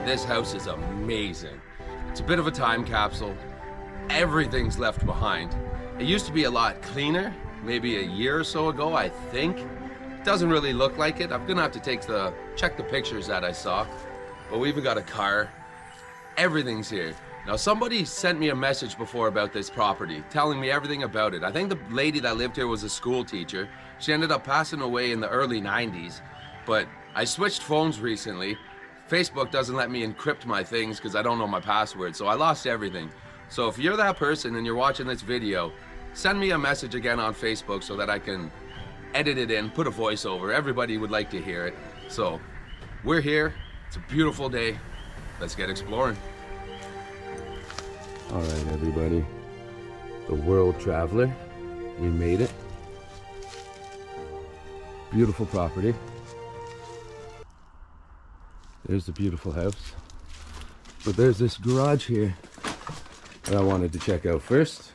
This house is amazing. It's a bit of a time capsule. Everything's left behind. It used to be a lot cleaner, maybe a year or so ago, I think. It doesn't really look like it. I'm gonna have to check the pictures that I saw. But we even got a car. Everything's here. Now somebody sent me a message before about this property, telling me everything about it. I think the lady that lived here was a school teacher. She ended up passing away in the early 90s, but I switched phones recently. Facebook doesn't let me encrypt my things because I don't know my password, so I lost everything. So if you're that person and you're watching this video, send me a message again on Facebook so that I can edit it in, put a voiceover. Everybody would like to hear it. So we're here. It's a beautiful day. Let's get exploring. All right, everybody. The World Traveler. We made it. Beautiful property. There's the beautiful house. But there's this garage here that I wanted to check out first.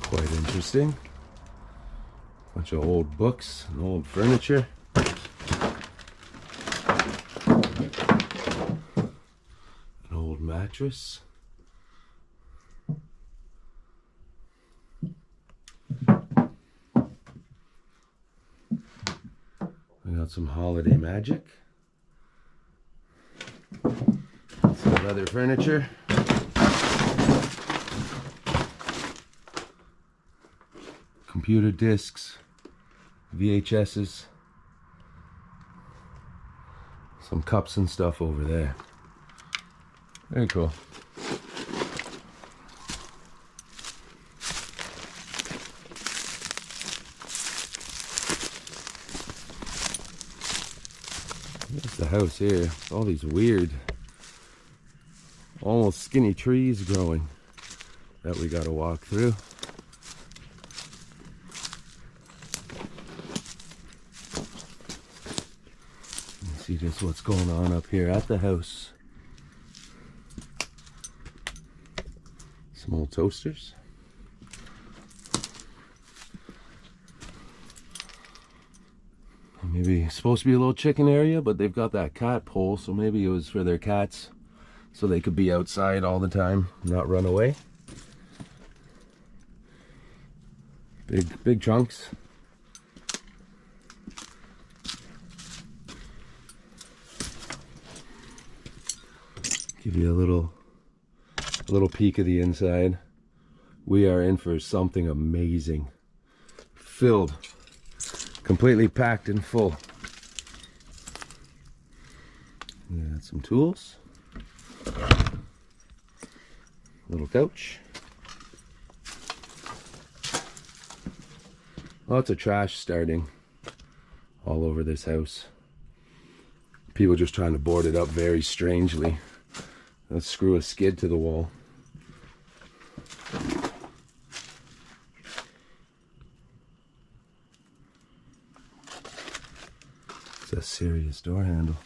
Quite interesting. Bunch of old books and old furniture. An old mattress. We got some holiday magic. Some leather furniture. Computer discs. VHSs. Some cups and stuff over there. Very cool. There's the house here. All these weird, almost skinny trees growing that we gotta walk through. Let's see just what's going on up here at the house. Some old toasters. Maybe it's supposed to be a little chicken area, but they've got that cat pole, so maybe it was for their cats so they could be outside all the time, not run away. Big trunks. Give you a little peek of the inside. We are in for something amazing. Filled. Completely packed and full. Got some tools. Little couch. Lots of trash starting all over this house. People just trying to board it up very strangely. Let's screw a skid to the wall. It's a serious door handle.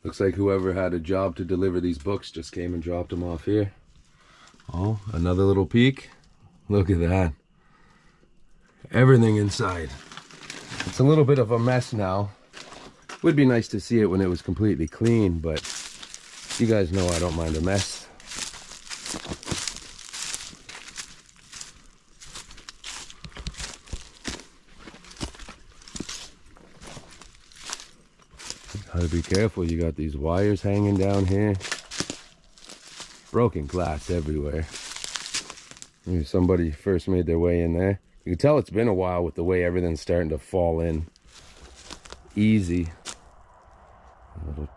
Looks like whoever had a job to deliver these books just came and dropped them off here. Oh, another little peek. Look at that. Everything inside. It's a little bit of a mess now. Would be nice to see it when it was completely clean, but you guys know I don't mind a mess. Gotta be careful, you got these wires hanging down here. Broken glass everywhere. Maybe somebody first made their way in there. You can tell it's been a while with the way everything's starting to fall in. Easy. A little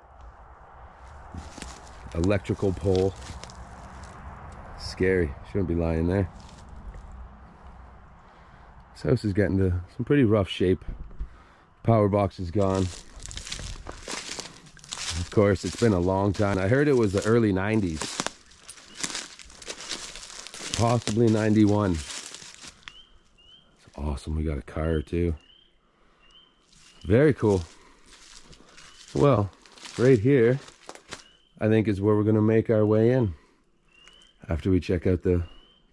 electrical pole. Scary, shouldn't be lying there. This house is getting to some pretty rough shape. Power box is gone. Of course, it's been a long time. I heard it was the early 90s. Possibly 91. It's awesome. We got a car too. Very cool. Well, right here, I think is where we're gonna make our way in after we check out the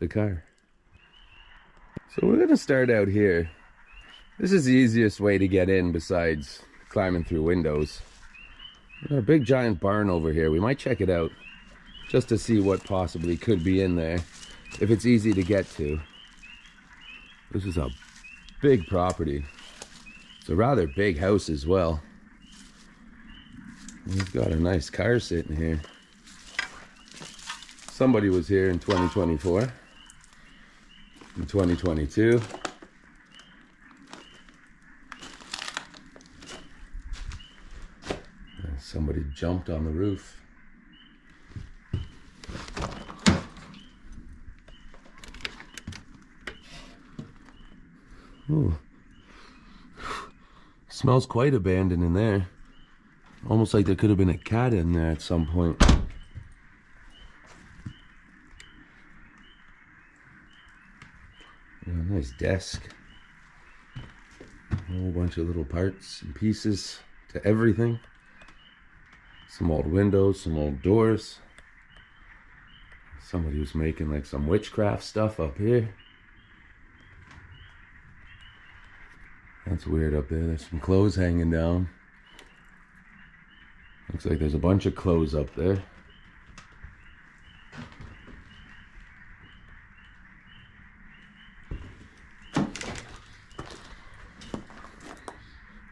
car. So we're gonna start out here. This is the easiest way to get in besides climbing through windows. We've got a big giant barn over here. We might check it out just to see what possibly could be in there, if it's easy to get to. This is a big property. It's a rather big house as well. We've got a nice car sitting here. Somebody was here in 2024, in 2022. And somebody jumped on the roof. Ooh. Smells quite abandoned in there. Almost like there could have been a cat in there at some point. Yeah, nice desk. A whole bunch of little parts and pieces to everything. Some old windows, some old doors. Somebody was making like some witchcraft stuff up here. That's weird up there. There's some clothes hanging down. Looks like there's a bunch of clothes up there.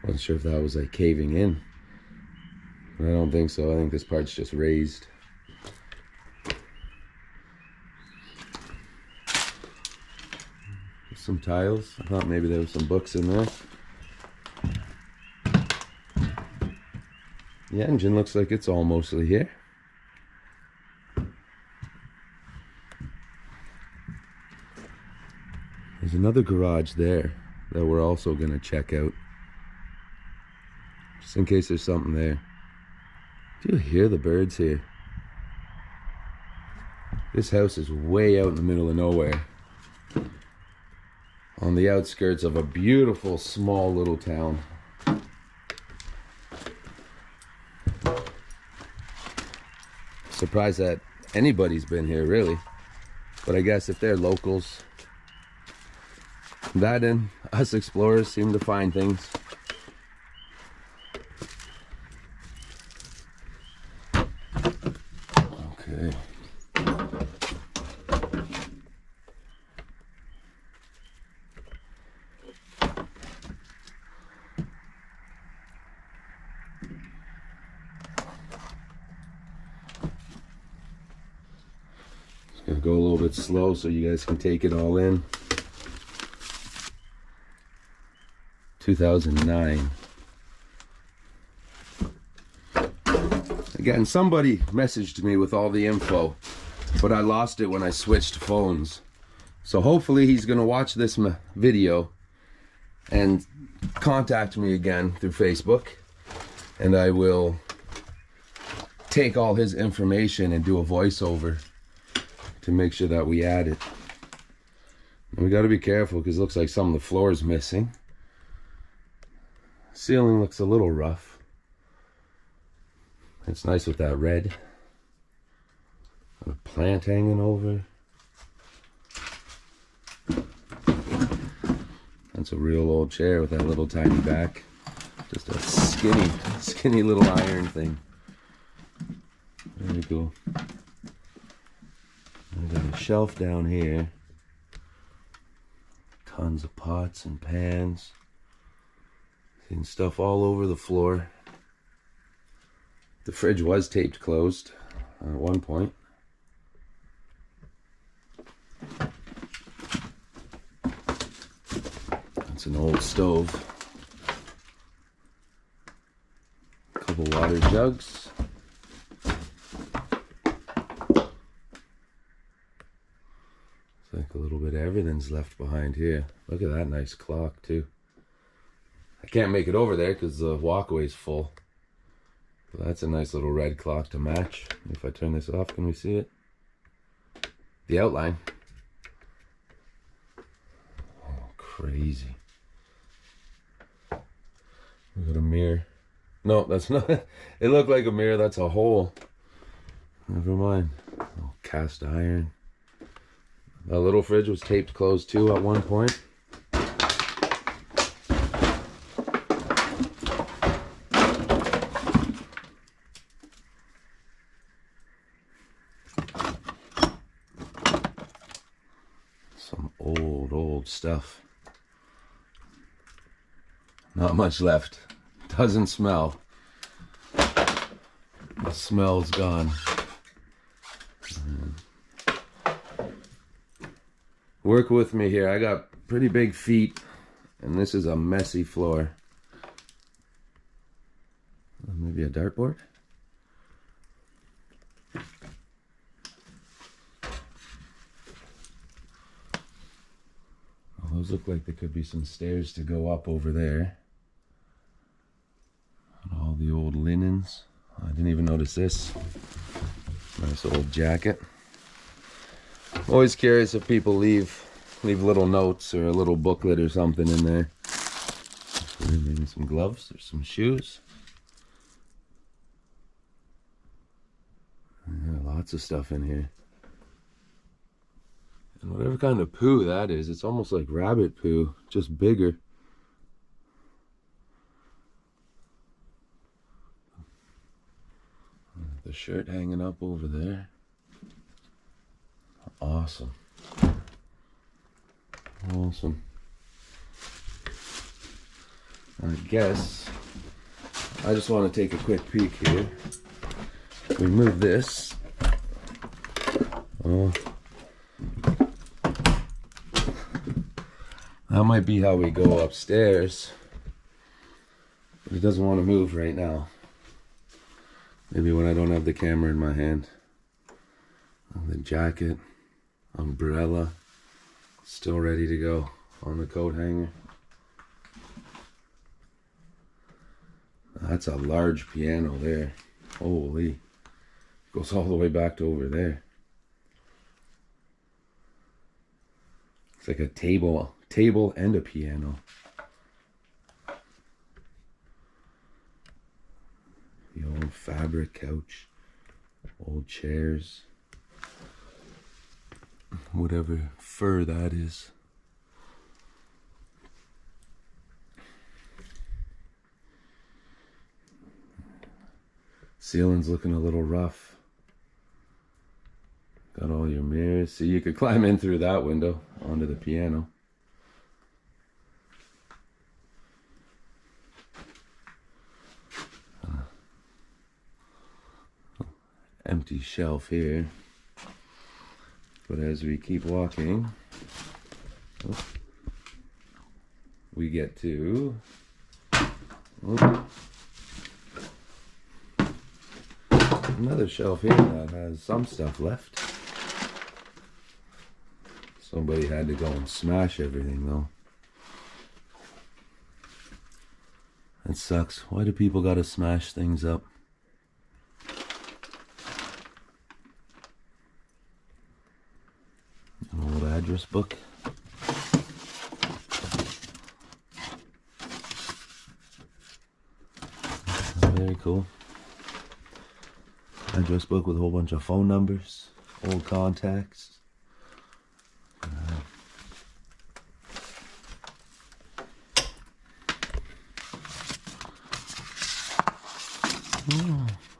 Wasn't sure if that was like caving in. But I don't think so. I think this part's just raised. Some tiles. I thought maybe there was some books in there. The engine looks like it's all mostly here. There's another garage there that we're also going to check out. Just in case there's something there. Do you hear the birds here? This house is way out in the middle of nowhere. On the outskirts of a beautiful small little town. Surprised that anybody's been here, really. But I guess if they're locals, that and us explorers seem to find things. Okay. Gonna go a little bit slow so you guys can take it all in. 2009. Again, somebody messaged me with all the info, but I lost it when I switched phones. So hopefully he's gonna watch this video and contact me again through Facebook, and I will take all his information and do a voiceover to make sure that we add it. And we got to be careful because it looks like some of the floor is missing. Ceiling looks a little rough. It's nice with that red. A plant hanging over. That's a real old chair with that little tiny back. Just a skinny little iron thing. Very cool. I got a shelf down here. Tons of pots and pans. Seeing stuff all over the floor. The fridge was taped closed at one point. That's an old stove. A couple water jugs. Like a little bit of everything's left behind here. Look at that nice clock too. I can't make it over there because the walkway's full. But that's a nice little red clock to match. If I turn this off, can we see it? The outline. Oh, crazy. We got a mirror No, that's not. It looked like a mirror. That's a hole. Never mind. Oh, cast iron. That little fridge was taped closed too at one point. Some old stuff. Not much left. Doesn't smell. The smell's gone. Work with me here. I got pretty big feet, and this is a messy floor. Maybe a dartboard? Oh, those look like there could be some stairs to go up over there. And all the old linens. I didn't even notice this. Nice old jacket. Always curious if people leave little notes or a little booklet or something in there. Maybe some gloves or some shoes. Yeah, lots of stuff in here. And whatever kind of poo that is, it's almost like rabbit poo, just bigger. The shirt hanging up over there. Awesome. Awesome. I guess I just want to take a quick peek here. Remove this. Oh. That might be how we go upstairs. But it doesn't want to move right now. Maybe when I don't have the camera in my hand. The jacket, umbrella, still ready to go on the coat hanger. That's a large piano there. Holy. Goes all the way back to over there. It's like a table and a piano. The old fabric couch, old chairs, whatever fur that is. Ceiling's looking a little rough. Got all your mirrors. See, you could climb in through that window onto the piano. Empty shelf here. But as we keep walking, we get to another shelf here that has some stuff left. Somebody had to go and smash everything though. That sucks. Why do people gotta smash things up? An old address book. Very cool. Address book with a whole bunch of phone numbers, old contacts.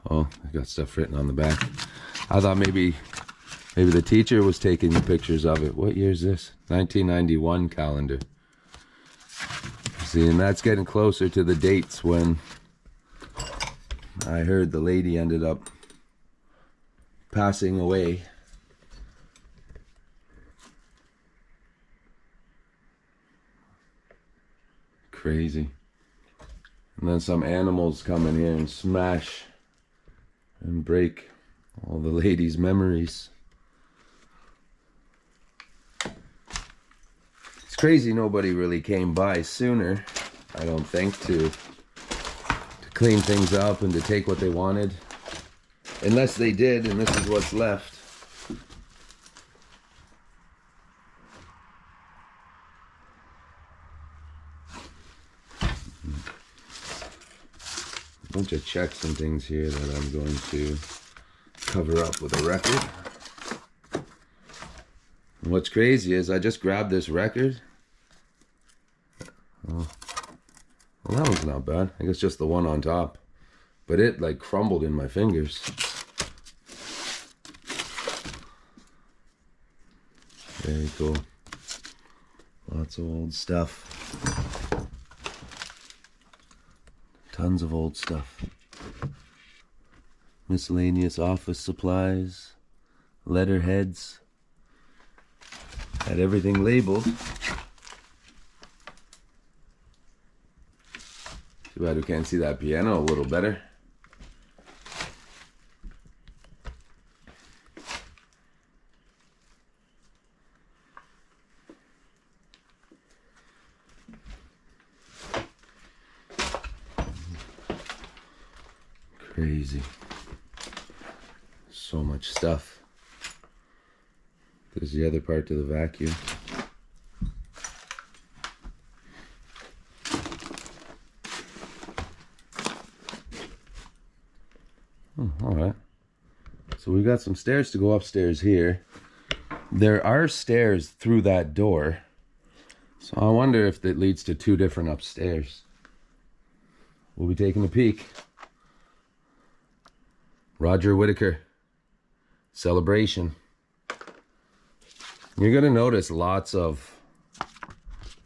Oh, I got stuff written on the back. I thought maybe the teacher was taking pictures of it. What year is this? 1991 calendar. See, and that's getting closer to the dates when I heard the lady ended up passing away. Crazy. And then some animals come in here and smash and break all the lady's memories. It's crazy nobody really came by sooner, I don't think, to clean things up and to take what they wanted. Unless they did, and this is what's left. bunch of checks and things here that I'm going to cover up with a record. And what's crazy is I just grabbed this record. Oh, well, that one's not bad. I guess just the one on top. But it like crumbled in my fingers. Very cool. Lots of old stuff. Tons of old stuff. Miscellaneous office supplies. Letterheads. Had everything labeled. Too bad we can't see that piano a little better. Crazy. So much stuff. There's the other part to the vacuum. Alright. So we've got some stairs to go upstairs here. There are stairs through that door. So I wonder if that leads to two different upstairs. We'll be taking a peek. Roger Whittaker. Celebration. You're gonna notice lots of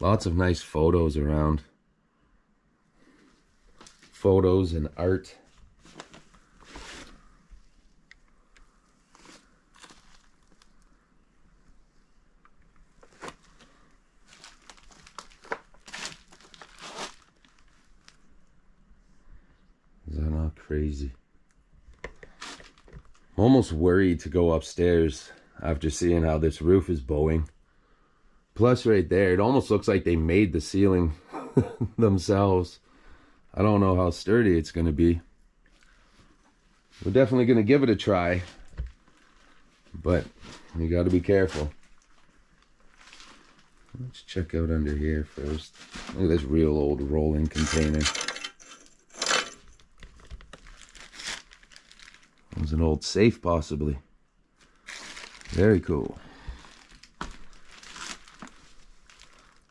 nice photos around. Photos and art. Is that not crazy? I'm almost worried to go upstairs after seeing how this roof is bowing. Plus right there, it almost looks like they made the ceiling themselves. I don't know how sturdy it's going to be. We're definitely going to give it a try. But you got to be careful. Let's check out under here first. Look at this real old rolling container. It was an old safe, possibly. Very cool.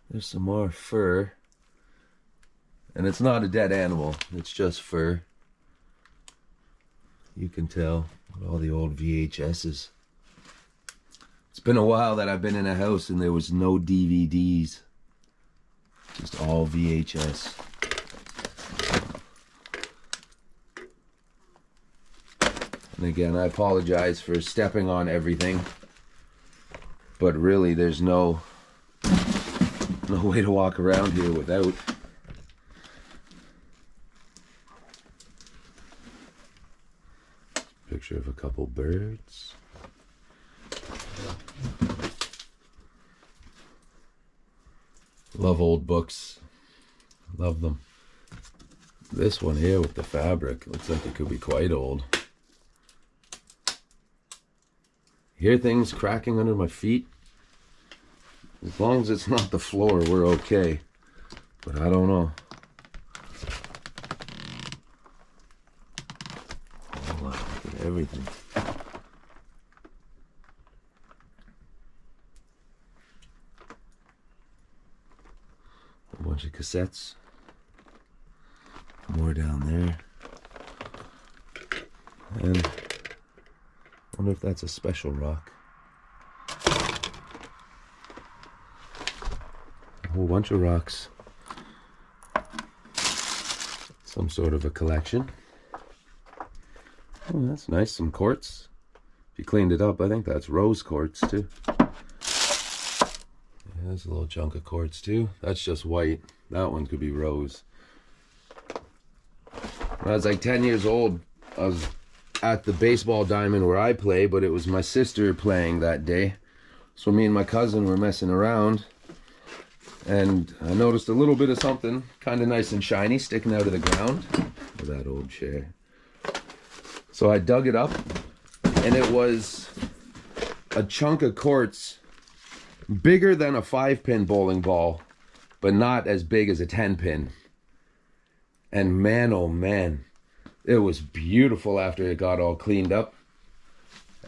There's some more fur. And it's not a dead animal. It's just fur. You can tell with all the old VHSs. It's been a while that I've been in a house and there was no DVDs. Just all VHS. And again, I apologize for stepping on everything. But really, there's no way to walk around here without. Picture of a couple birds. Love old books. Love them. This one here with the fabric looks like it could be quite old. Hear things cracking under my feet? As long as it's not the floor, we're okay. But I don't know. Oh, look at everything. A bunch of cassettes. More down there. And I wonder if that's a special rock. A whole bunch of rocks. Some sort of a collection. Oh, that's nice. Some quartz. If you cleaned it up, I think that's rose quartz too. Yeah, there's a little chunk of quartz too. That's just white. That one could be rose. When I was like 10 years old, I was at the baseball diamond where I play, but it was my sister playing that day. So me and my cousin were messing around, and I noticed a little bit of something kind of nice and shiny sticking out of the ground. Oh, that old chair. So I dug it up, and it was a chunk of quartz bigger than a 5-pin bowling ball, but not as big as a 10-pin. And man, oh man, It was beautiful after it got all cleaned up.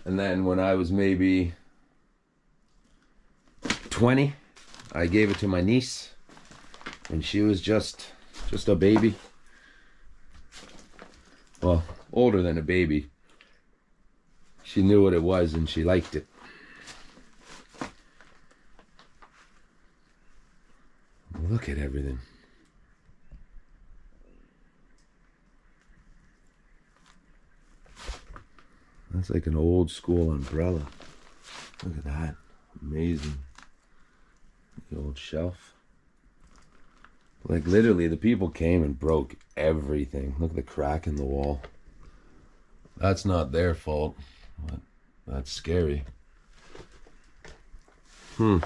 And then when I was maybe 20, I gave it to my niece. And she was just a baby. Well, older than a baby. She knew what it was and she liked it. Look at everything. That's like an old school umbrella. Look at that. Amazing. The old shelf. Like literally the people came and broke everything. Look at the crack in the wall. That's not their fault. But that's scary. It's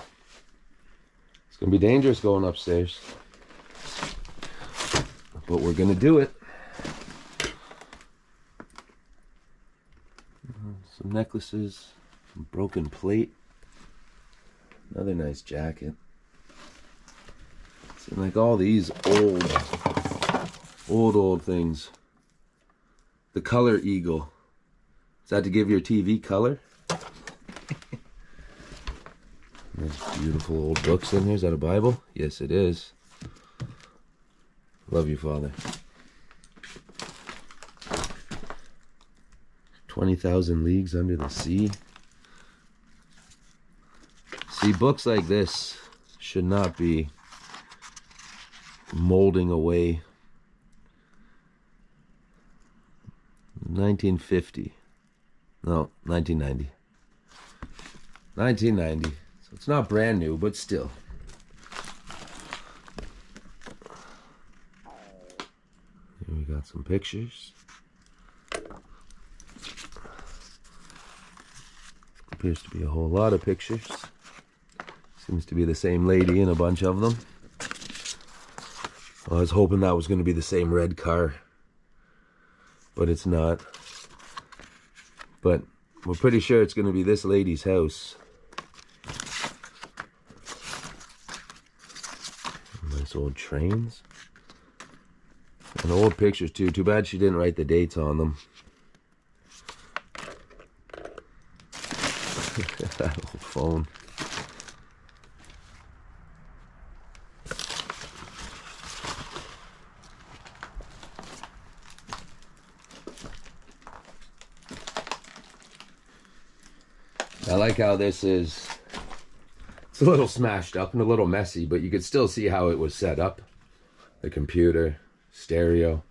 gonna be dangerous going upstairs. But we're gonna do it. Some necklaces, some broken plate. Another nice jacket. Seem like all these old things. The color eagle. Is that to give your TV color? There's beautiful old books in here. Is that a Bible? Yes, it is. Love you, Father. 20,000 Leagues Under the Sea. See, books like this should not be molding away. 1950. No, 1990. 1990. So it's not brand new, but still. Here we got some pictures. Appears to be a whole lot of pictures. Seems to be the same lady in a bunch of them. I was hoping that was going to be the same red car, but it's not. But we're pretty sure it's going to be this lady's house. Nice old trains. And old pictures too. Too bad she didn't write the dates on them. That old phone. I like how this is, it's a little smashed up and a little messy, but you could still see how it was set up. The computer, stereo.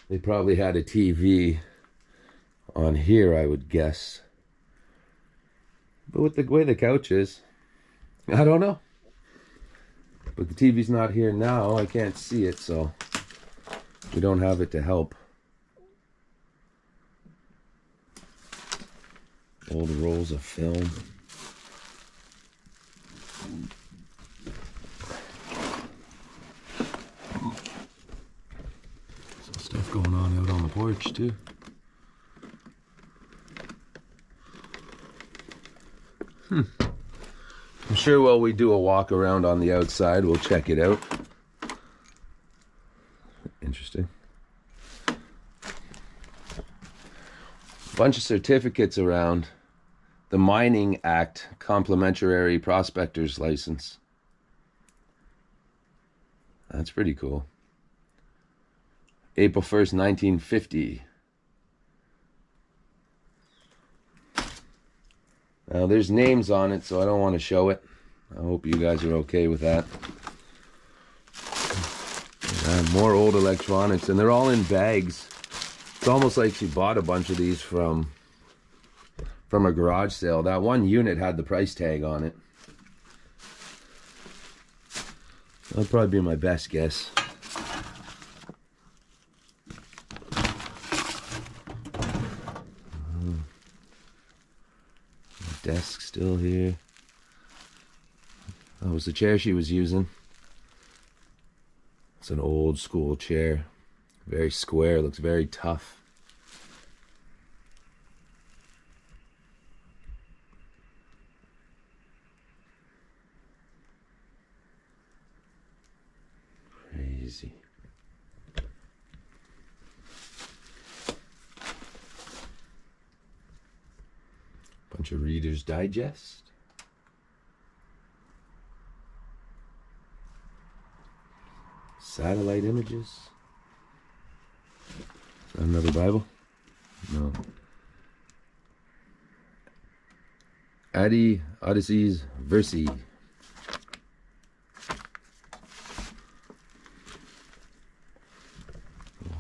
They probably had a TV on here, I would guess. But with the way the couch is, I don't know. But the TV's not here now, I can't see it, so we don't have it to help. Old rolls of film. Some stuff going on out on the porch too. I'm sure while we do a walk around on the outside, we'll check it out. Interesting. Bunch of certificates around. The Mining Act Complimentary Prospector's License. That's pretty cool. April 1st, 1950. Now there's names on it, so I don't want to show it. I hope you guys are okay with that. More old electronics, and they're all in bags. It's almost like she bought a bunch of these from a garage sale. That one unit had the price tag on it. That'd probably be my best guess. Desk still here. That was the chair she was using. It's an old school chair. Very square, looks very tough. Crazy. Bunch of Reader's Digest. Satellite images. Is that another Bible? No. Odysseys Versi.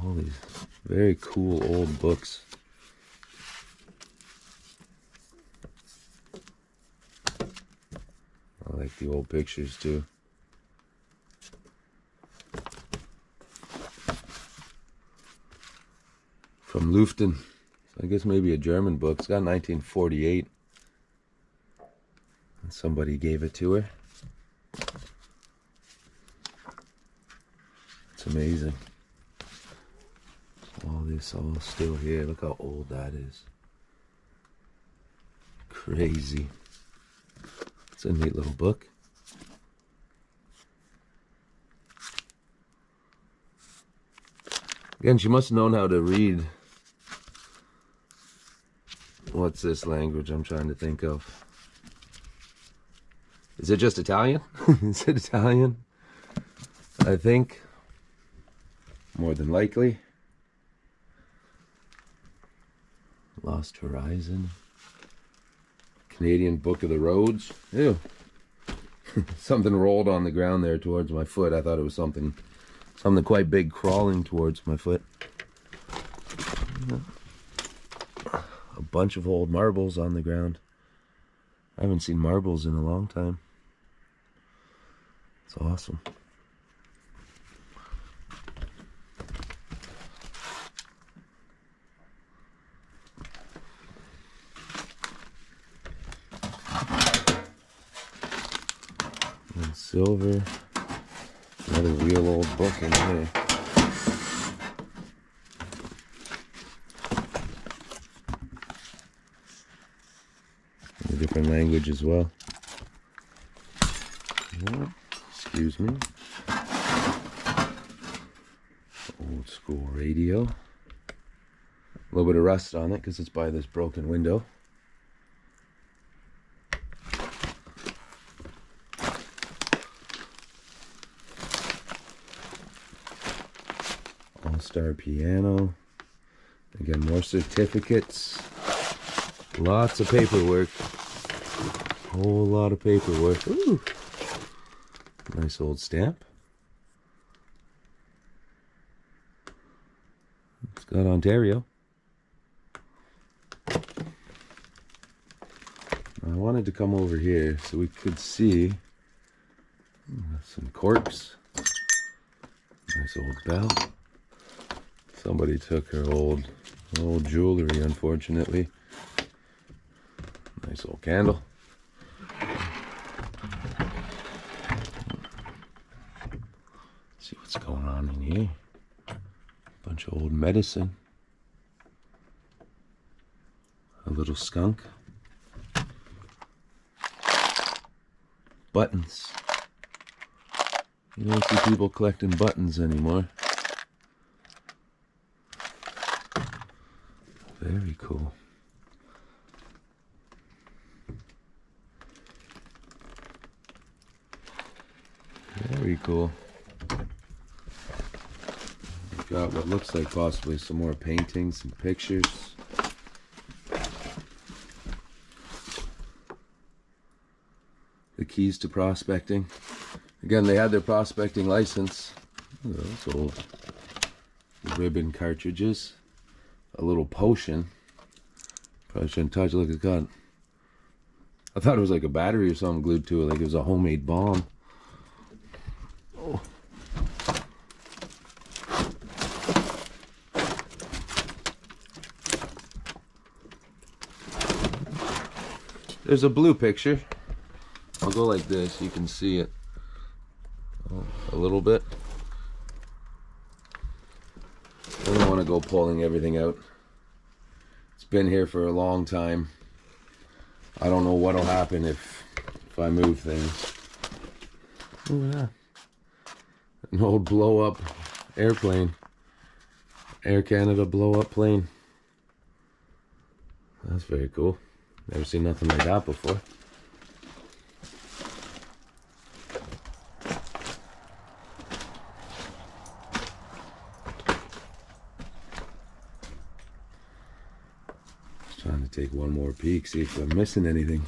All these very cool old books. I like the old pictures too. From Luften. I guess maybe a German book. It's got 1948. And somebody gave it to her. It's amazing. All this all still here. Look how old that is. Crazy. It's a neat little book. Again, she must have known how to read. What's this language I'm trying to think of? Is it just Italian? Is it Italian? I think. More than likely. Lost Horizon. Canadian Book of the Roads. Ew. Something rolled on the ground there towards my foot. I thought it was something quite big crawling towards my foot. A bunch of old marbles on the ground. I haven't seen marbles in a long time. It's awesome. And silver. Another real old book in here. A different language as well. Yeah, excuse me. Old school radio. A little bit of rust on it because it's by this broken window. All-star piano. Again, more certificates. Lots of paperwork. Whole lot of paperwork. Ooh. Nice old stamp. It's got Ontario. I wanted to come over here so we could see some corks. Nice old bell. Somebody took her old jewelry, unfortunately. Nice old candle. See what's going on in here. Bunch of old medicine. A little skunk. Buttons. You don't see people collecting buttons anymore. Very cool. Very cool. We've got what looks like possibly some more paintings and pictures. The keys to prospecting. Again, they had their prospecting license. Oh, those old ribbon cartridges. A little potion. Probably shouldn't touch it. Look, it's got. I thought it was like a battery or something glued to it, like it was a homemade bomb. Oh. There's a blue picture. I'll go like this, you can see it a little bit. I don't want to go pulling everything out. It's been here for a long time. I don't know what'll happen if I move things. Look at that. An old blow up airplane. Air Canada blow up plane. That's very cool. Never seen nothing like that before. Just trying to take one more peek, see if I'm missing anything.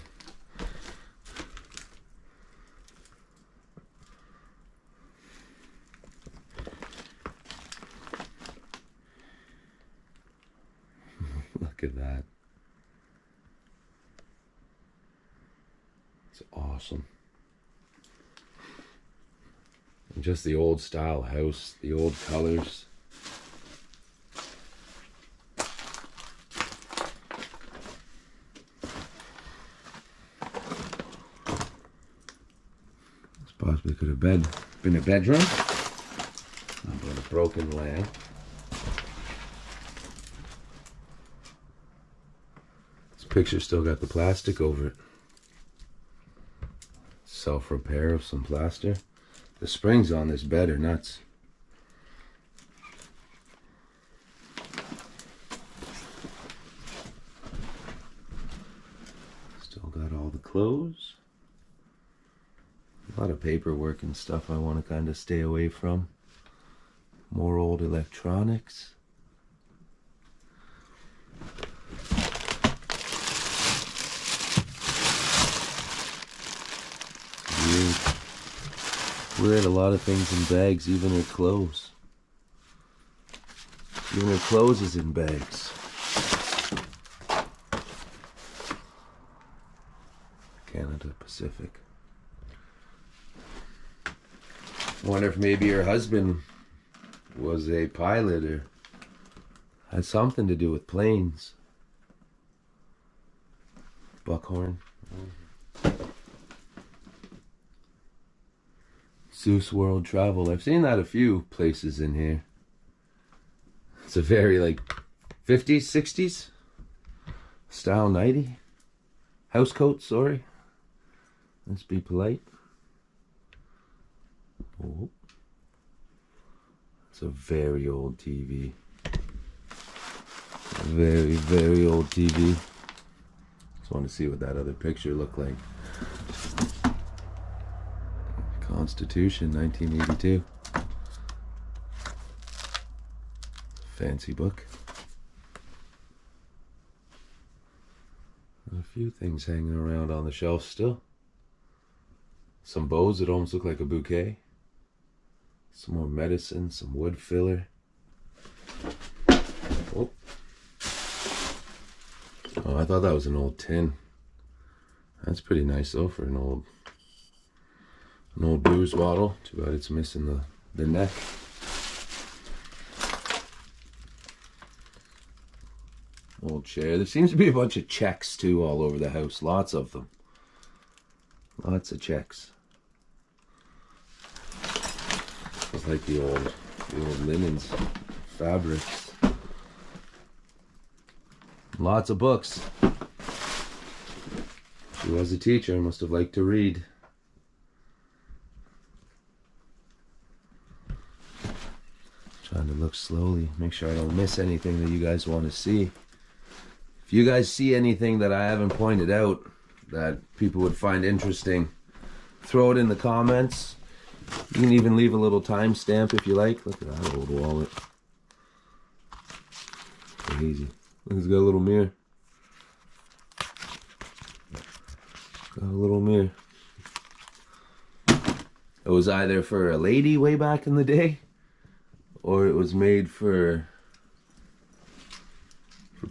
Look at that. It's awesome. And just the old style house, the old colors. This possibly could have been a bedroom. How about a broken lamp? This picture still got the plastic over it. Self-repair of some plaster. The springs on this bed are nuts. Still got all the clothes. A lot of paperwork and stuff I want to kind of stay away from. More old electronics. Weird, a lot of things in bags, even her clothes. Even her clothes is in bags. Canada Pacific. Wonder if maybe her husband was a pilot or had something to do with planes. Buckhorn. Zeus World Travel. I've seen that a few places in here. It's a very like 50s, 60s style 90. House coat, sorry. Let's be polite. Oh. It's a very old TV. A very, very old TV. Just want to see what that other picture looked like. Constitution, 1982. Fancy book. A few things hanging around on the shelf still. Some bows that almost look like a bouquet. Some more medicine, some wood filler. Oh, I thought that was an old tin. That's pretty nice though for an old booze bottle. Too bad it's missing the neck. Old chair. There seems to be a bunch of checks too all over the house. Lots of them. Lots of checks. It's like the old linens, fabrics. Lots of books. She was a teacher, must have liked to read. Trying to look slowly, make sure I don't miss anything that you guys want to see. If you guys see anything that I haven't pointed out that people would find interesting, throw it in the comments. You can even leave a little timestamp if you like. Look at that old wallet. Crazy. Look, it's got a little mirror. Got a little mirror. It was either for a lady way back in the day, or it was made for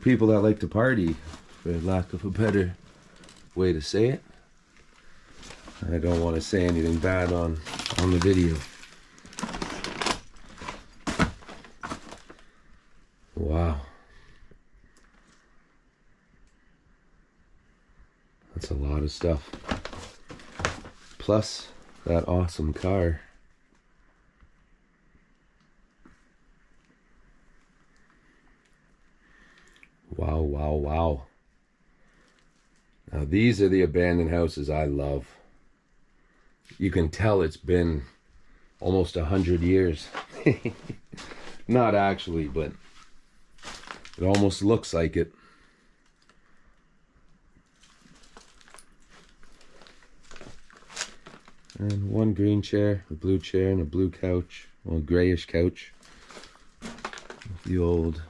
people that like to party, for lack of a better way to say it. I don't want to say anything bad on the video. Wow. That's a lot of stuff. Plus that awesome car. Wow, wow, wow. Now these are the abandoned houses I love. You can tell it's been almost 100 years. Not actually, but it almost looks like it. And one green chair, a blue chair, and a blue couch. Well, a grayish couch. With the old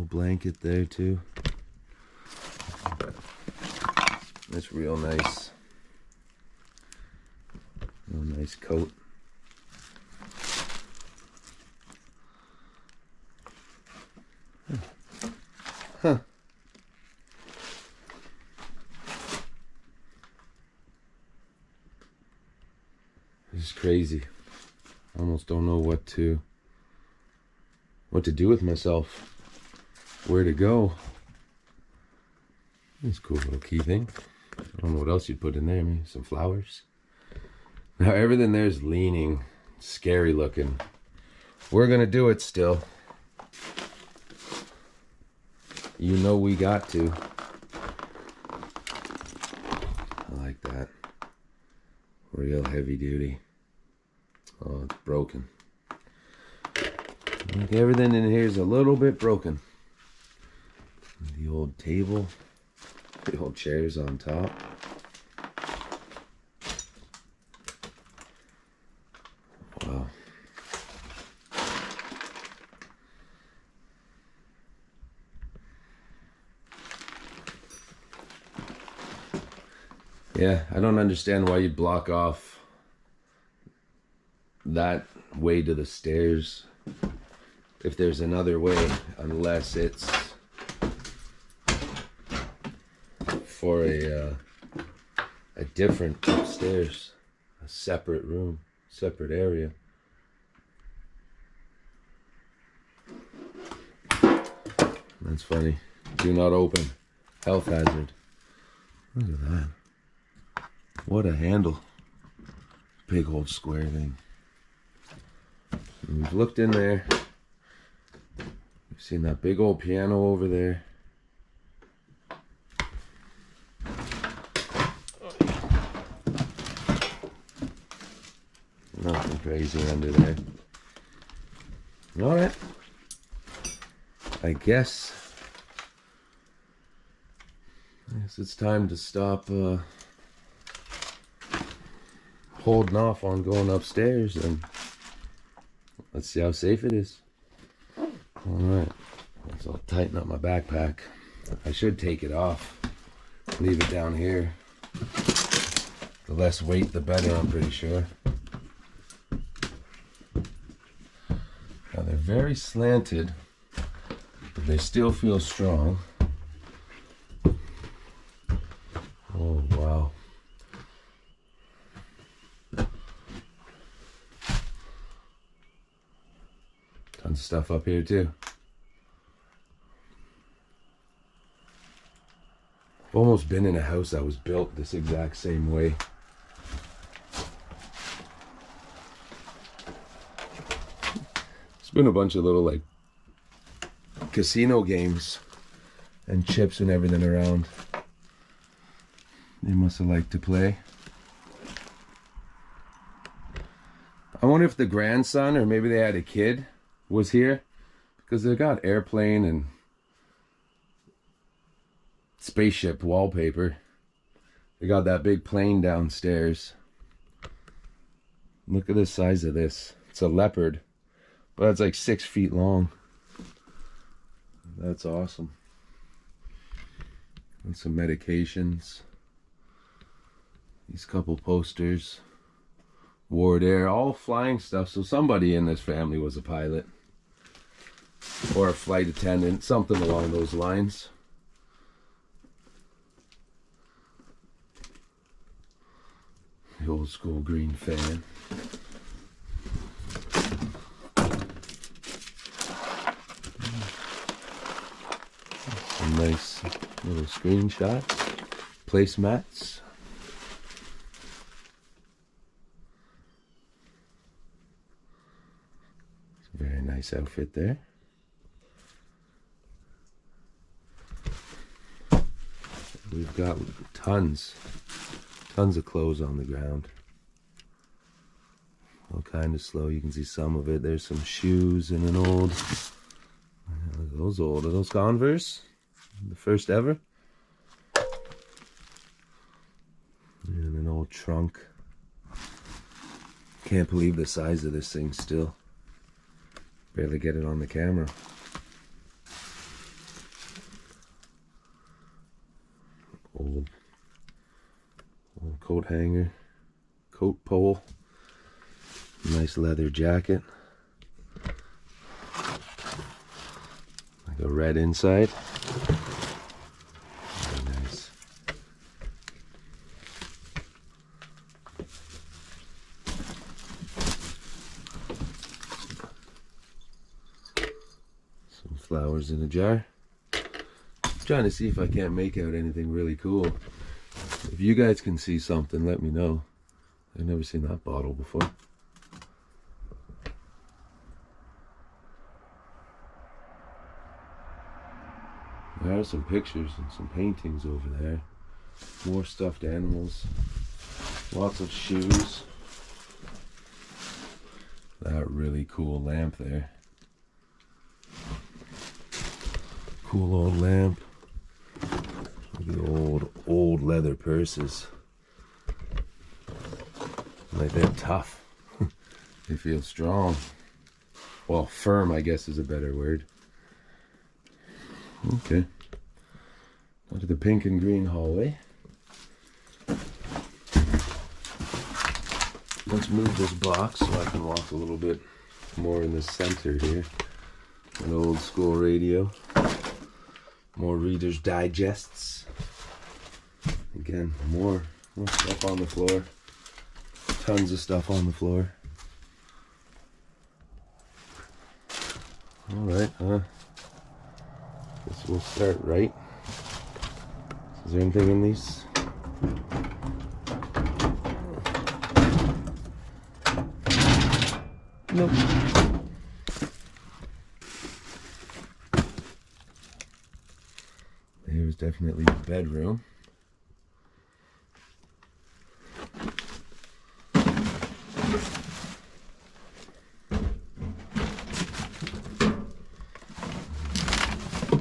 blanket there too. That's real nice. Real nice coat. Huh. This is crazy. I almost don't know what to do with myself. Where to go. That's a cool little key thing. I don't know what else you'd put in there. Maybe some flowers. Now everything there's leaning, scary looking. We're gonna do it still. You know we got to. I like that. Real heavy duty. Oh, it's broken. Like everything in here is a little bit broken. The old table. The old chairs on top. Wow. Yeah, I don't understand why you'd block off that way to the stairs if there's another way, unless it's for a different upstairs, a separate room, separate area. That's funny. Do not open. Health hazard. Look at that. What a handle. Big old square thing. And we've looked in there. We've seen that big old piano over there. Nothing crazy under there. Alright. I guess it's time to stop holding off on going upstairs, and let's see how safe it is. Alright, so I'll tighten up my backpack. I should take it off, leave it down here. The less weight, the better, I'm pretty sure. Now they're very slanted, but they still feel strong. Oh, wow. Tons of stuff up here too. I've almost been in a house that was built this exact same way. There's been a bunch of little like casino games and chips and everything around. They must have liked to play. I wonder if the grandson, or maybe they had a kid, was here, because they got airplane and spaceship wallpaper. They got that big plane downstairs. Look at the size of this. It's a leopard, but it's like 6 feet long. That's awesome. And some medications. These couple posters. Ward Air, all flying stuff. So somebody in this family was a pilot. Or a flight attendant, something along those lines. The old school green fan. Some nice little screenshots. Placemats. Very nice outfit there. We've got tons of clothes on the ground. All kind of slow. You can see some of it. There's some shoes and an old. Those old. Are those Converse? The first ever. And an old trunk. Can't believe the size of this thing still. Barely get it on the camera. Old coat hanger, coat pole, nice leather jacket, like a red inside. Very nice. Some flowers in a jar. Trying to see if I can't make out anything really cool. If you guys can see something, let me know. I've never seen that bottle before. There are some pictures and some paintings over there. More stuffed animals. Lots of shoes. That really cool lamp there. Cool old lamp. The old leather purses. Like, they're tough. They feel strong. Well, firm, I guess, is a better word. Okay. Go to the pink and green hallway. Let's move this box so I can walk a little bit more in the center here. An old school radio. More Reader's Digests. Again, more stuff on the floor. Tons of stuff on the floor. Alright, guess we'll start right. Is there anything in these? Nope. There's definitely the bedroom.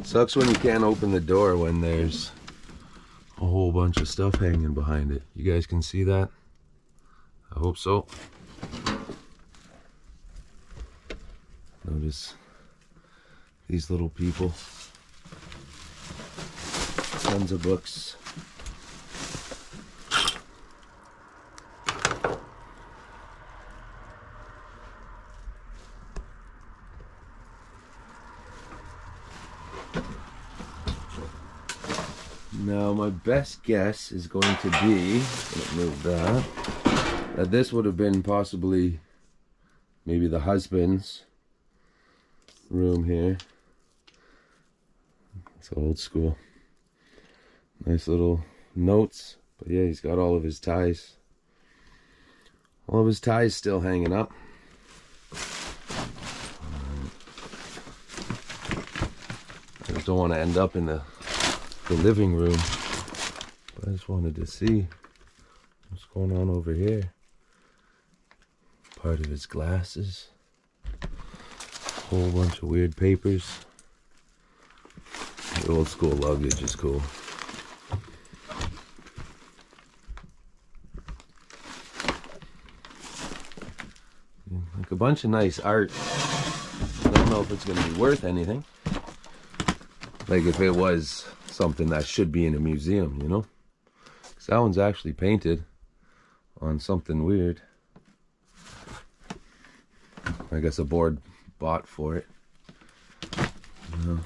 Sucks when you can't open the door when there's a whole bunch of stuff hanging behind it. You guys can see that? I hope so. Notice these little people. Tons of books. Now my best guess is going to be, let's move that this would have been possibly maybe the husband's room here. It's old school. Nice little notes, but yeah, he's got all of his ties. All of his ties still hanging up. I just don't want to end up in the living room, but I just wanted to see what's going on over here. Part of his glasses, whole bunch of weird papers. The old school luggage is cool. Like a bunch of nice art. I don't know if it's going to be worth anything. Like if it was something that should be in a museum, you know? 'Cause that one's actually painted on something weird. I guess a board bought for it. No.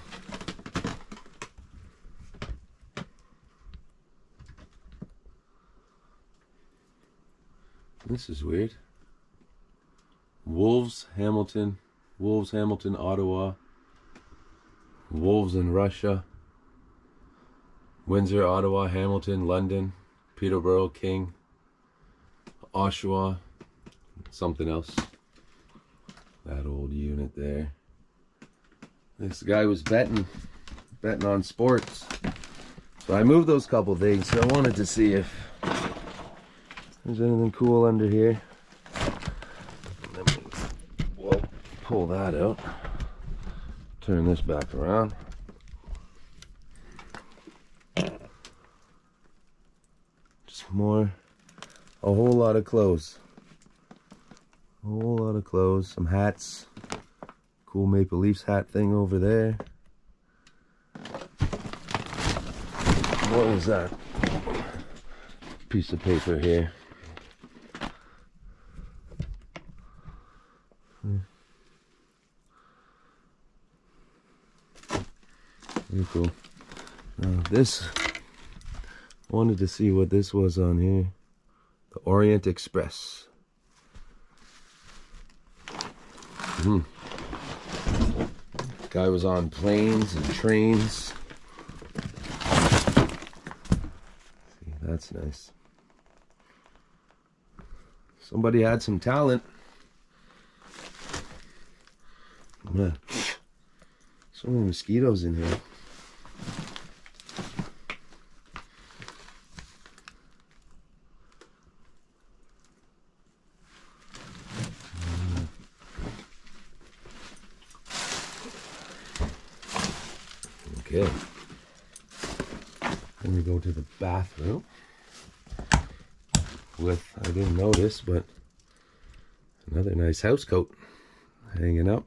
This is weird. Wolves, Hamilton, Ottawa, Wolves in Russia, Windsor, Ottawa, Hamilton, London, Peterborough, King, Oshawa, something else. That old unit there. This guy was betting on sports. So I moved those couple things. So I wanted to see if there's anything cool under here. And then we'll pull that out. Turn this back around. Just more, a whole lot of clothes. A whole lot of clothes, some hats. Cool Maple Leafs hat thing over there. What was that? Piece of paper here. Very cool. Now this, wanted to see what this was on here. The Orient Express. Guy was on planes and trains. See, that's nice. Somebody had some talent. Yeah. So many mosquitoes in here. Okay. Then we go to the bathroom with, I didn't notice, but another nice house coat hanging up.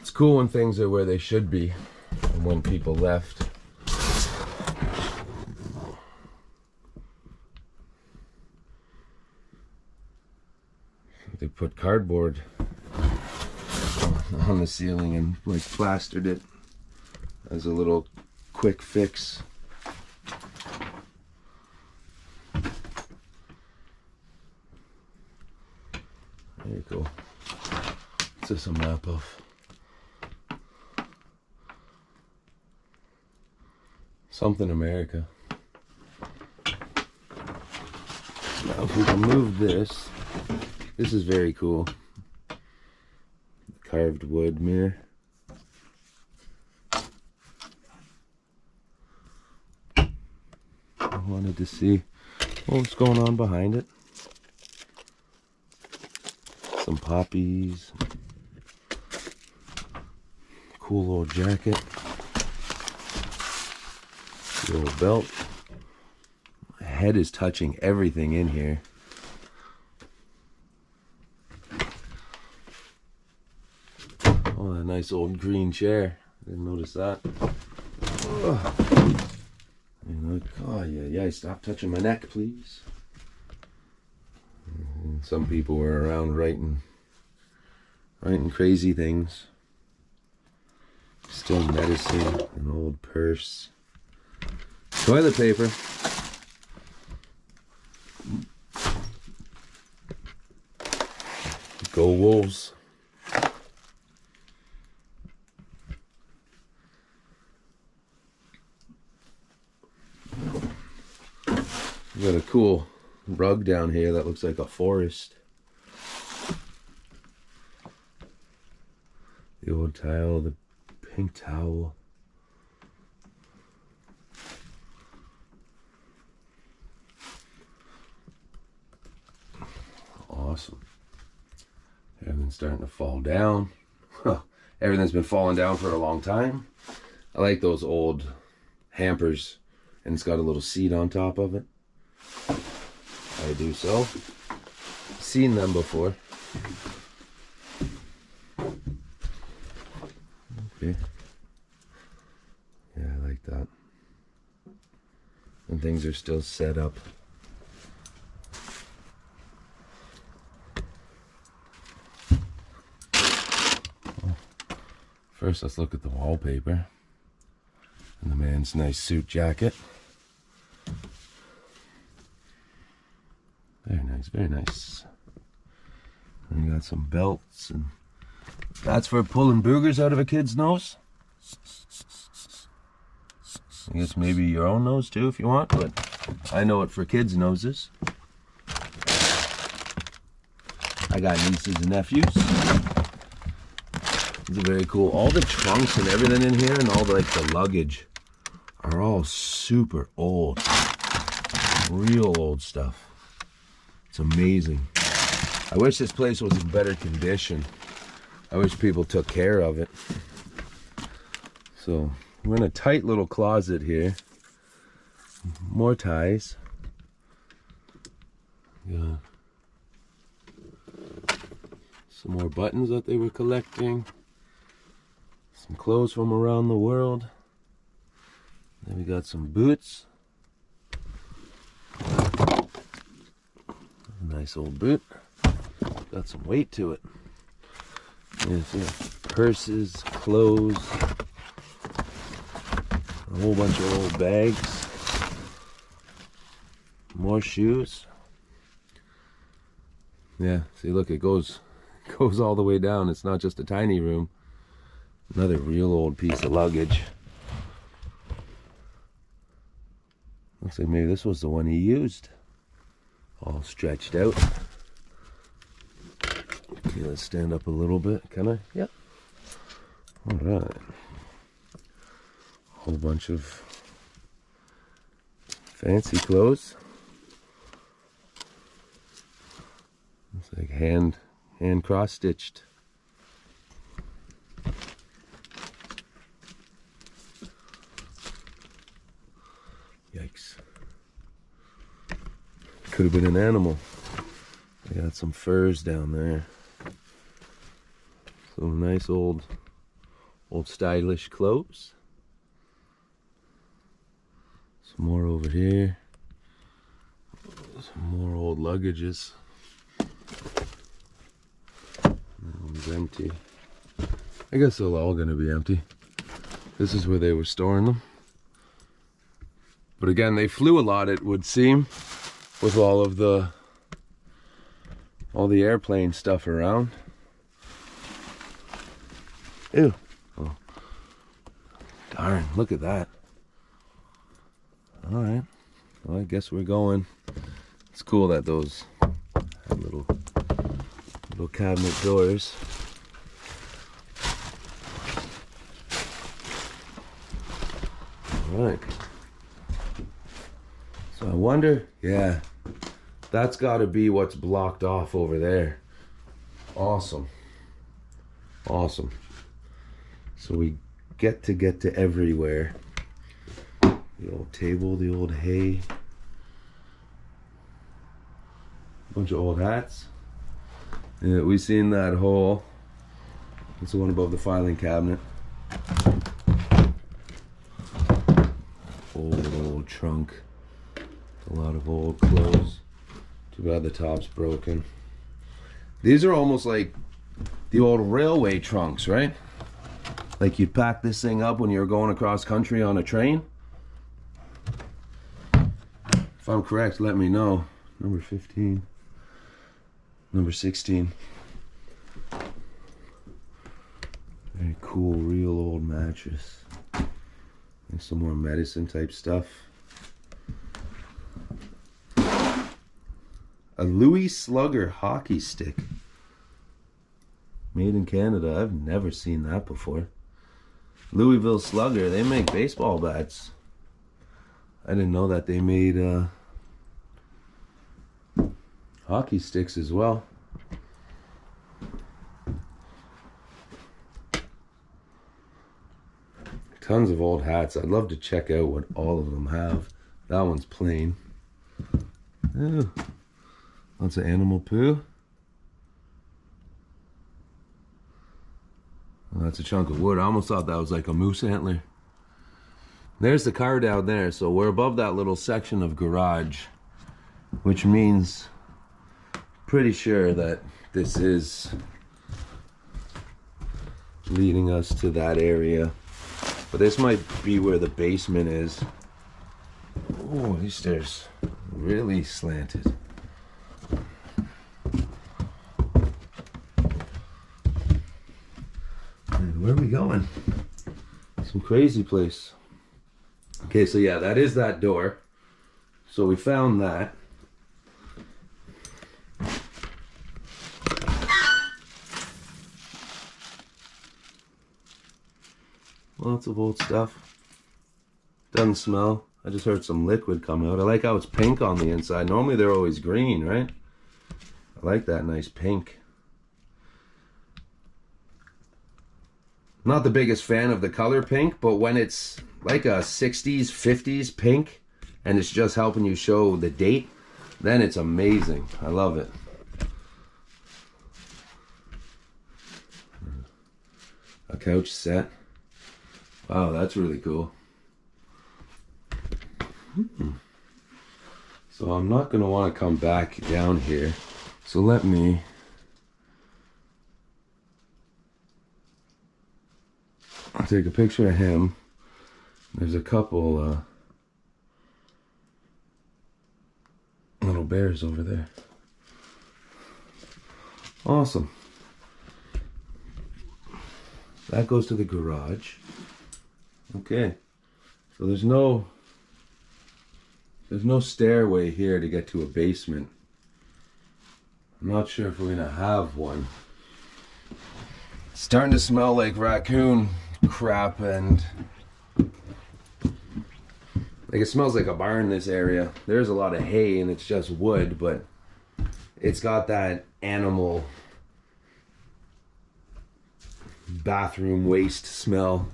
It's cool when things are where they should be and when people left. They put cardboard on the ceiling and like plastered it as a little quick fix. Very cool. What's this a map of? Something America. Now if we can move this, this is very cool. Carved wood mirror. I wanted to see what's going on behind it. Some poppies. Cool old jacket. The old belt. My head is touching everything in here. Oh, a nice old green chair. Didn't notice that. Oh yeah, stop touching my neck, please. And some people were around writing crazy things. Still medicine, an old purse. Toilet paper. Go Wolves. We got a cool rug down here that looks like a forest. The old tile, the pink towel. Awesome. Everything's starting to fall down. Everything's been falling down for a long time. I like those old hampers, and it's got a little seat on top of it. I do so. Seen them before. Okay. Yeah, I like that. And things are still set up. First, let's look at the wallpaper and the man's nice suit jacket. Very nice, very nice. And you got some belts, and that's for pulling boogers out of a kid's nose. I guess maybe your own nose too if you want, but I know it for kids' noses. I got nieces and nephews. It's very cool. All the trunks and everything in here and all the, like, the luggage are all super old. Real old stuff. It's amazing. I wish this place was in better condition. I wish people took care of it. So we're in a tight little closet here. More ties. Got some more buttons that they were collecting. Some clothes from around the world. Then we got some boots. Nice old boot. Got some weight to it. Yeah, purses, clothes, a whole bunch of old bags, more shoes. Yeah, see, look, it goes all the way down. It's not just a tiny room. Another real old piece of luggage. Looks like maybe this was the one he used. All stretched out. Okay, let's stand up a little bit. Can I? Yep. Alright. Whole bunch of fancy clothes. Looks like hand cross-stitched. Yikes. Could have been an animal. They got some furs down there. Some nice old stylish clothes. Some more over here. Some more old luggages. That one's empty. I guess they're all gonna be empty. This is where they were storing them. But again, they flew a lot, it would seem, with all the airplane stuff around. Ew. Oh. Darn, look at that. Alright. Well, I guess we're going. It's cool that those have little cabinet doors. Alright. So I wonder, yeah, that's got to be what's blocked off over there. Awesome. Awesome. So we get to everywhere. The old table, the old hay. Bunch of old hats. Yeah, we seen that hole. It's the one above the filing cabinet. Old trunk. A lot of old clothes. Too bad the top's broken. These are almost like the old railway trunks, right? Like you'd pack this thing up when you were going across country on a train. If I'm correct, let me know. Number 15. Number 16. Very cool, real old mattress. And some more medicine type stuff. A Louis Slugger hockey stick. Made in Canada. I've never seen that before. Louisville Slugger, they make baseball bats. I didn't know that they made hockey sticks as well. Tons of old hats. I'd love to check out what all of them have. That one's plain. Ooh. Lots of animal poo. Oh, that's a chunk of wood. I almost thought that was like a moose antler. There's the car down there. So we're above that little section of garage, which means pretty sure that this is leading us to that area. But this might be where the basement is. Oh, these stairs really slanted. And where are we going? Some crazy place. Okay, so yeah, that is that door. So we found that. Lots of old stuff. Doesn't smell. I just heard some liquid come out. I like how it's pink on the inside. Normally they're always green, right? I like that nice pink. Not the biggest fan of the color pink, but when it's like a 60s, 50s pink, and it's just helping you show the date, then it's amazing. I love it. A couch set. Wow, that's really cool. So I'm not going to want to come back down here. So let me... I'll take a picture of him. There's a couple little bears over there. Awesome. That goes to the garage. Okay. So there's no stairway here to get to a basement. I'm not sure if we're gonna have one. It's starting to smell like raccoon crap, and like it smells like a barn, this area. There's a lot of hay and it's just wood, but it's got that animal bathroom waste smell.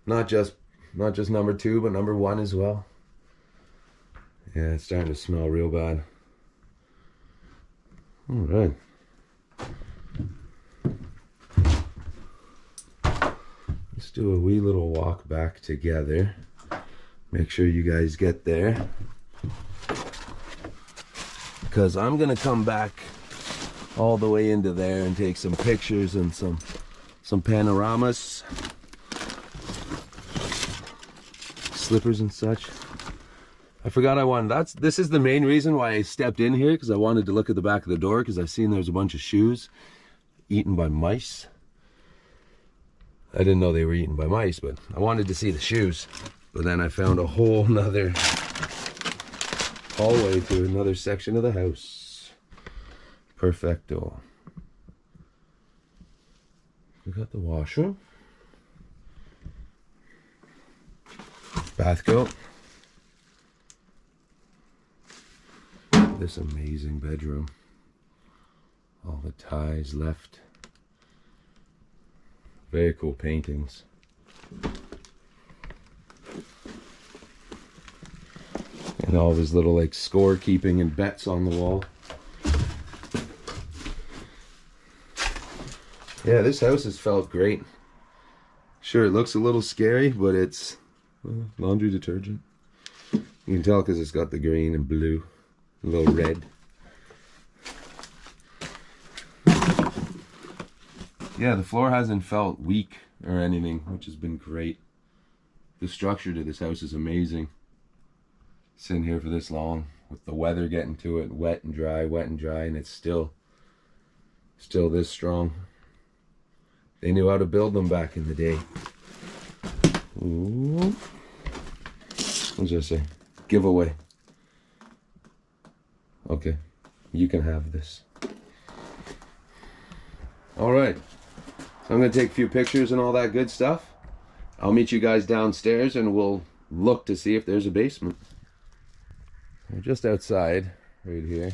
Not just number 2, but number 1 as well. Yeah, it's starting to smell real bad. All right. Let's do a wee little walk back together. Make sure you guys get there, because I'm gonna come back all the way into there and take some pictures and some panoramas, slippers and such. I forgot I wanted, this is the main reason why I stepped in here, because I wanted to look at the back of the door, because I seen there's a bunch of shoes eaten by mice. I didn't know they were eaten by mice, but I wanted to see the shoes. But then I found a whole nother hallway to another section of the house. Perfecto. We got the washer, bath coat, this amazing bedroom, all the ties left, very cool paintings. And all these little like scorekeeping and bets on the wall. Yeah, this house has felt great. Sure, it looks a little scary, but it's laundry detergent. You can tell because it's got the green and blue, a little red. Yeah, the floor hasn't felt weak or anything, which has been great. The structure to this house is amazing. Sitting here for this long, with the weather getting to it, wet and dry, and it's still this strong. They knew how to build them back in the day. Ooh. What does that say? Giveaway. Okay, you can have this. All right, so I'm gonna take a few pictures and all that good stuff. I'll meet you guys downstairs and we'll look to see if there's a basement. We're just outside, right here.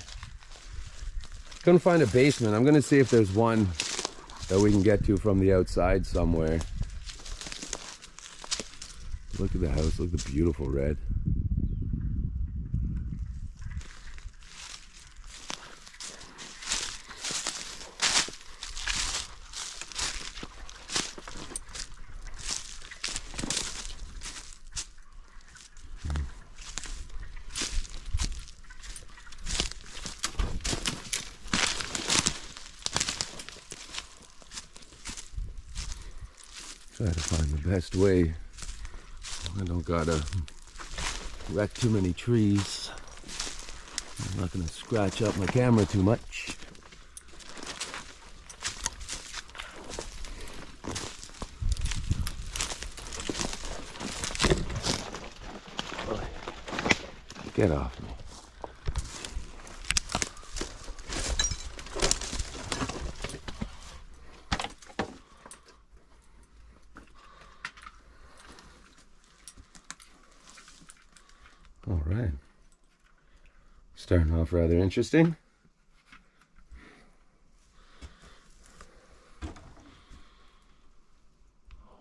Couldn't find a basement. I'm gonna see if there's one that we can get to from the outside somewhere. Look at the house, look at the beautiful red. Try to find the best way. I don't gotta wreck too many trees. I'm not gonna scratch up my camera too much. Get off me. All right. Starting off rather interesting.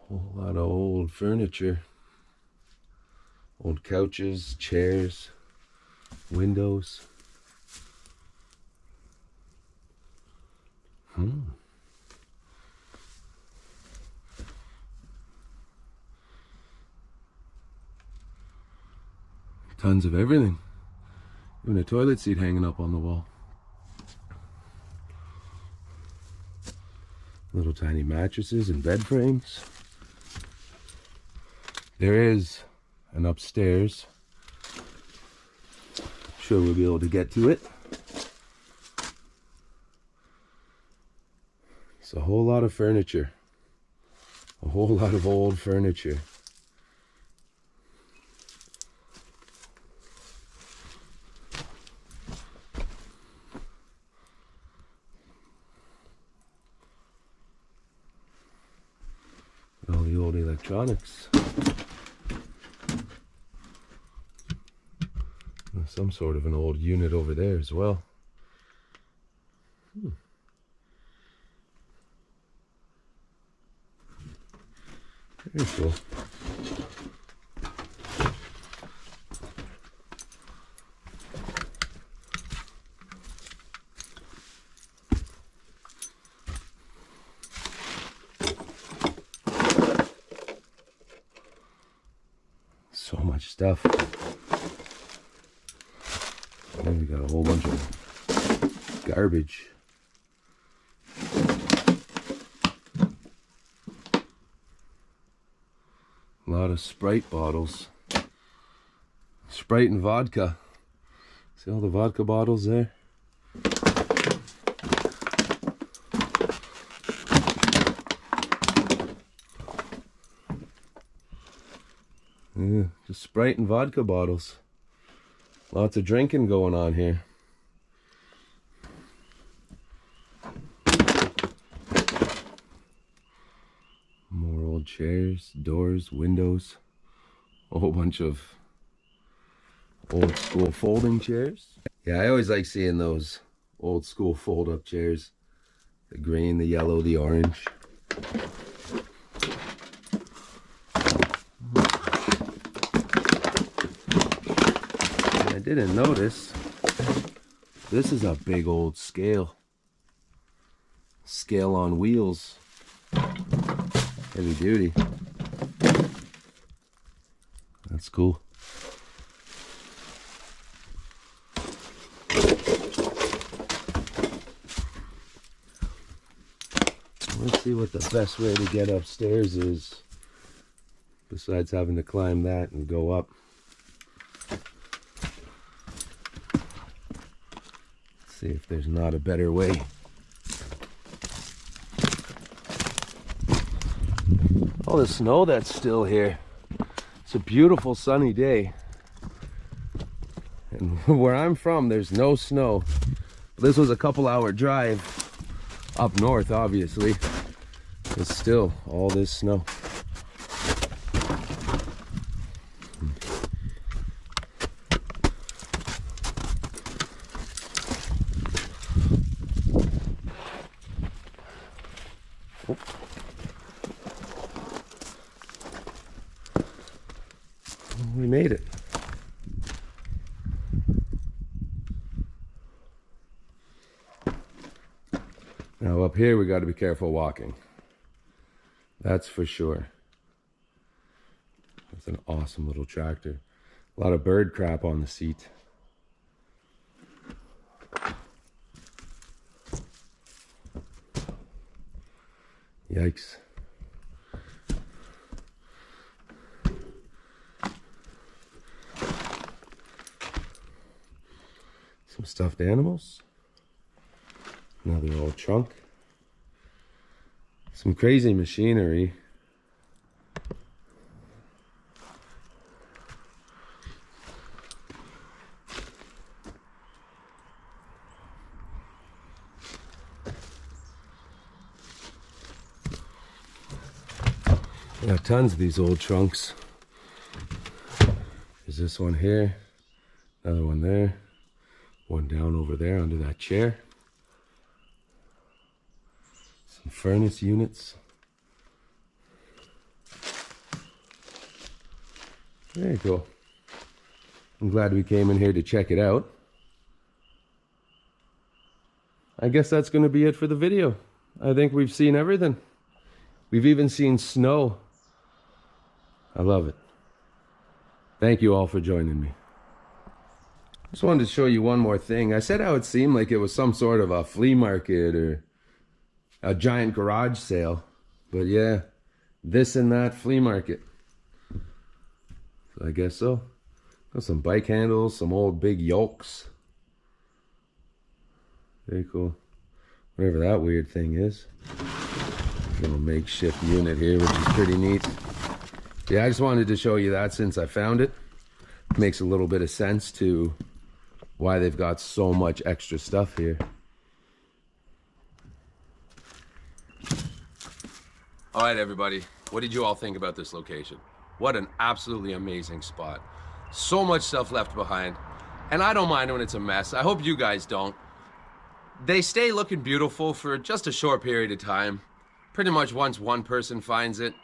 Whole lot of old furniture. Old couches, chairs, windows. Tons of everything. Even a toilet seat hanging up on the wall. Little tiny mattresses and bed frames. There is an upstairs. Sure we'll be able to get to it. It's a whole lot of furniture. A whole lot of old furniture. All the old electronics. Some sort of an old unit over there as well. Very cool. So much stuff. And we got a whole bunch of garbage. A lot of Sprite bottles. Sprite and vodka. See all the vodka bottles there? Yeah, just Sprite and vodka bottles. Lots of drinking going on here. More old chairs, doors, windows. A whole bunch of old school folding chairs. Yeah, I always like seeing those old school fold-up chairs. The green, the yellow, the orange. I didn't notice, this is a big old scale. Scale on wheels. Heavy duty. That's cool. Let's see what the best way to get upstairs is, besides having to climb that and go up. See if there's not a better way. All the snow that's still here. It's a beautiful sunny day. And where I'm from, there's no snow. This was a couple-hour drive up north, obviously. But still, all this snow. We made it. Now up here we got to be careful walking. That's for sure. That's an awesome little tractor. A lot of bird crap on the seat. Yikes. Some stuffed animals. Another old trunk. Some crazy machinery. We got tons of these old trunks. There's this one here, another one there, one down over there under that chair. Some furnace units. Very cool. I'm glad we came in here to check it out. I guess that's going to be it for the video. I think we've seen everything. We've even seen snow. I love it. Thank you all for joining me. Just wanted to show you one more thing. I said how it seemed like it was some sort of a flea market or a giant garage sale. But yeah, this and that flea market. So I guess so. Got some bike handles, some old big yokes. Very cool. Whatever that weird thing is. Little makeshift unit here, which is pretty neat. Yeah, I just wanted to show you that since I found it. Makes a little bit of sense to why they've got so much extra stuff here. All right, everybody. What did you all think about this location? What an absolutely amazing spot. So much stuff left behind. And I don't mind when it's a mess. I hope you guys don't. They stay looking beautiful for just a short period of time. Pretty much once one person finds it,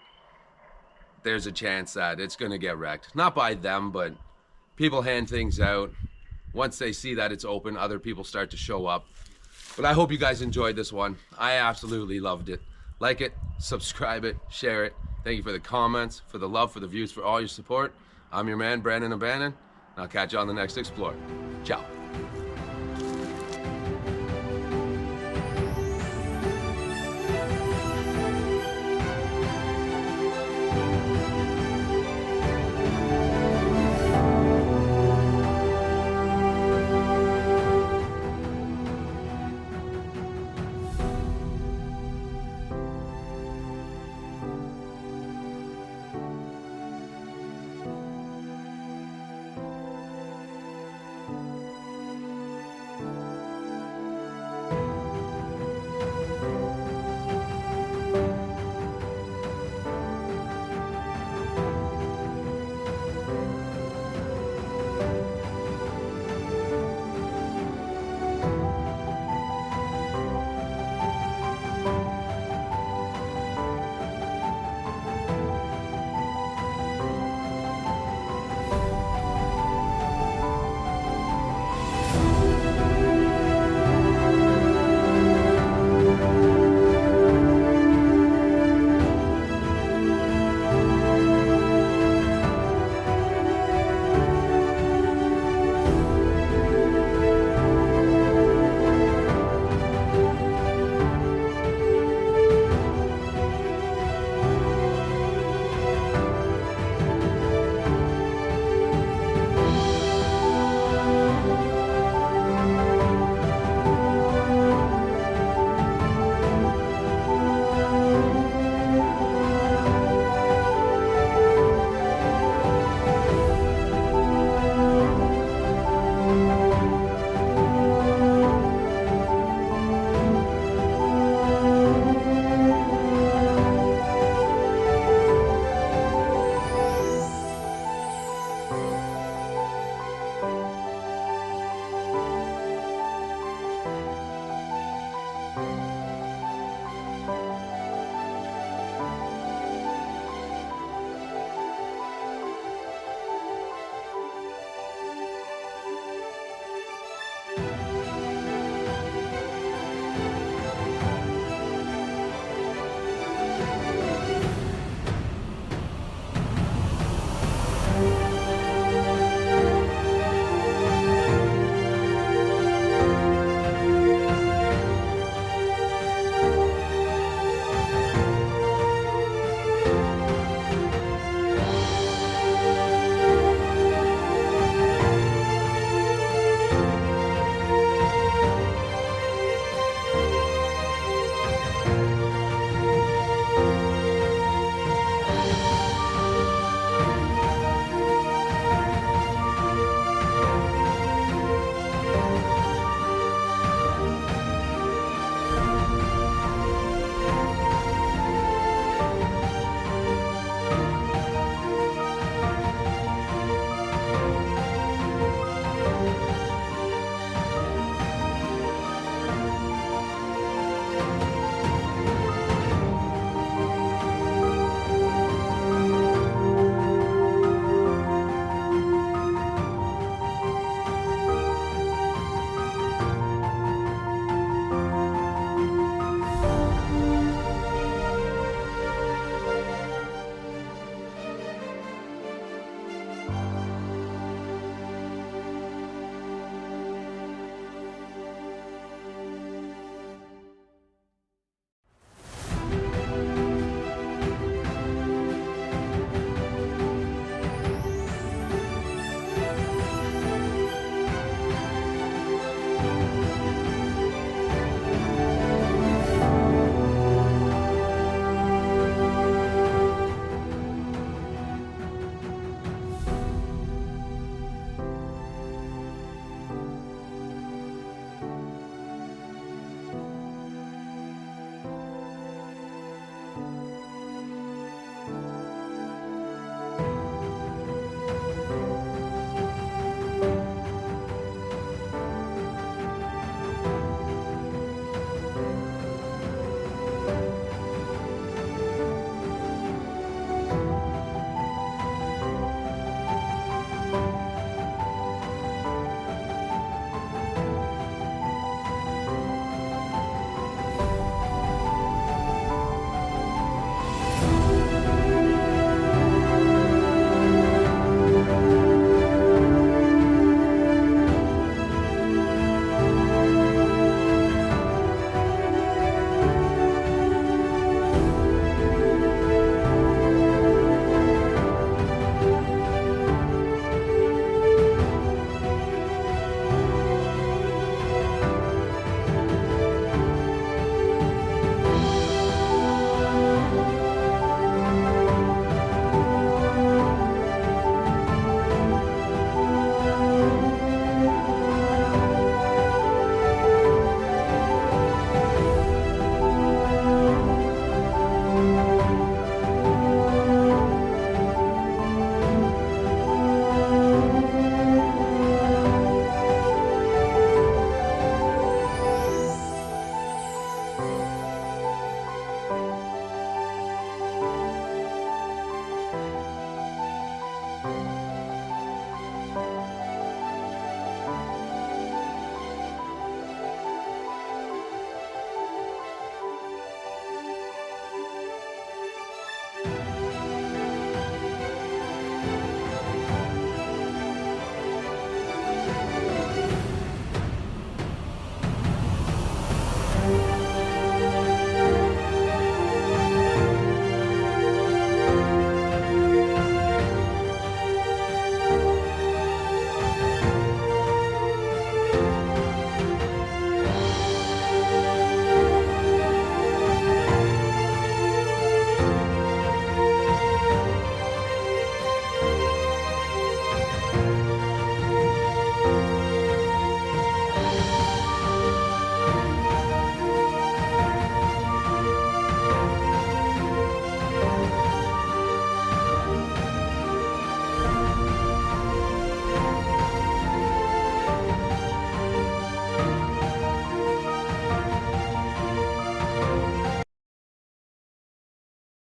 there's a chance that it's going to get wrecked. Not by them, but people hand things out. Once they see that it's open, other people start to show up. But I hope you guys enjoyed this one. I absolutely loved it. Like it, subscribe it, share it. Thank you for the comments, for the love, for the views, for all your support. I'm your man, Brandon O'Bannon. I'll catch you on the next Explore. Ciao.